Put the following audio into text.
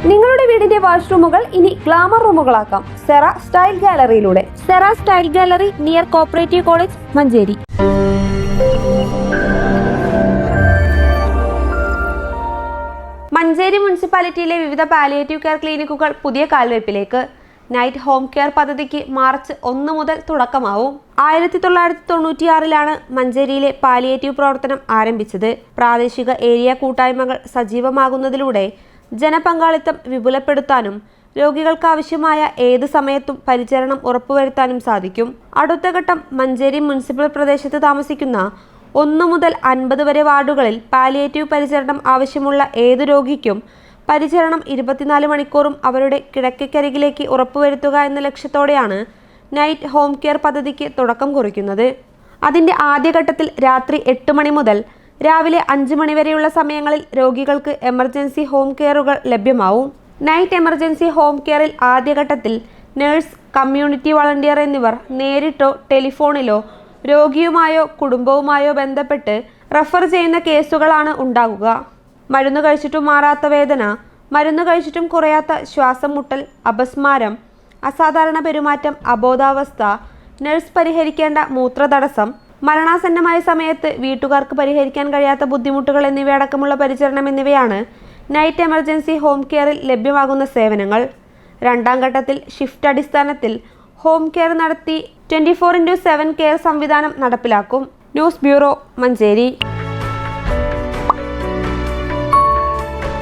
നിങ്ങളുടെ വീടിന്റെ വാഷ്റൂമുകൾ ഇനി ഗ്ലാമർ റൂമുകളാക്കാം സെറ സ്റ്റൈൽ ഗാലറിയിലൂടെ. Sera style gallery near cooperative college, Manjeri. Manjeri മുനിസിപ്പാലിറ്റിയിലെ വിവിധ പാലിയേറ്റീവ് കെയർ ക്ലിനിക്കുകൾ പുതിയ കാൽവയ്പിലേക്ക്. നൈറ്റ് ഹോം കെയർ പദ്ധതിക്ക് മാർച്ച് 1 മുതൽ തുടക്കമാവും. 1996 മഞ്ചേരിയിലെ പാലിയേറ്റീവ് പ്രവർത്തനം ആരംഭിച്ചത്. പ്രാദേശിക ഏരിയ കൂട്ടായ്മകൾ സജീവമാകുന്നതിലൂടെ ജനപങ്കാളിത്തം വിപുലപ്പെടുത്താനും രോഗികൾക്ക് ആവശ്യമായ ഏത് സമയത്തും പരിചരണം ഉറപ്പുവരുത്താനും സാധിക്കും. അടുത്ത ഘട്ടം മഞ്ചേരി മുനിസിപ്പൽ പ്രദേശത്ത് താമസിക്കുന്ന 1 മുതൽ 50 വരെ വാർഡുകളിൽ പാലിയേറ്റീവ് പരിചരണം ആവശ്യമുള്ള ഏത് രോഗിക്കും പരിചരണം 24 മണിക്കൂറും അവരുടെ കിടക്കക്കരികിലേക്ക് ഉറപ്പുവരുത്തുക എന്ന ലക്ഷ്യത്തോടെയാണ് നൈറ്റ് ഹോം കെയർ പദ്ധതിക്ക് തുടക്കം കുറിക്കുന്നത്. അതിൻ്റെ ആദ്യഘട്ടത്തിൽ രാത്രി 8 മണി മുതൽ രാവിലെ 5 മണി വരെയുള്ള സമയങ്ങളിൽ രോഗികൾക്ക് എമർജൻസി ഹോം കെയറുകൾ ലഭ്യമാവും. നൈറ്റ് എമർജൻസി ഹോം കെയറിൽ ആദ്യഘട്ടത്തിൽ നഴ്സ്, കമ്മ്യൂണിറ്റി വളണ്ടിയർ എന്നിവർ നേരിട്ടോ ടെലിഫോണിലോ രോഗിയുമായോ കുടുംബവുമായോ ബന്ധപ്പെട്ട് റെഫർ ചെയ്യുന്ന കേസുകളാണ് ഉണ്ടാകുക. മരുന്ന് കഴിച്ചിട്ടും മാറാത്ത വേദന, മരുന്ന് കഴിച്ചിട്ടും കുറയാത്ത ശ്വാസം മുട്ടൽ, അപസ്മാരം, അസാധാരണ പെരുമാറ്റം, അബോധാവസ്ഥ, നഴ്സ് പരിഹരിക്കേണ്ട മൂത്രതടസ്സം, മരണാസന്നമായ സമയത്ത് വീട്ടുകാർക്ക് പരിഹരിക്കാൻ കഴിയാത്ത ബുദ്ധിമുട്ടുകൾ എന്നിവയടക്കമുള്ള പരിചരണം എന്നിവയാണ് നൈറ്റ് എമർജൻസി ഹോം കെയറിൽ ലഭ്യമാകുന്ന സേവനങ്ങൾ. രണ്ടാം ഘട്ടത്തിൽ ഷിഫ്റ്റ് അടിസ്ഥാനത്തിൽ ഹോം കെയർ നടത്തി 24/7 കെയർ സംവിധാനം നടപ്പിലാക്കും. News bureau, Manjeri.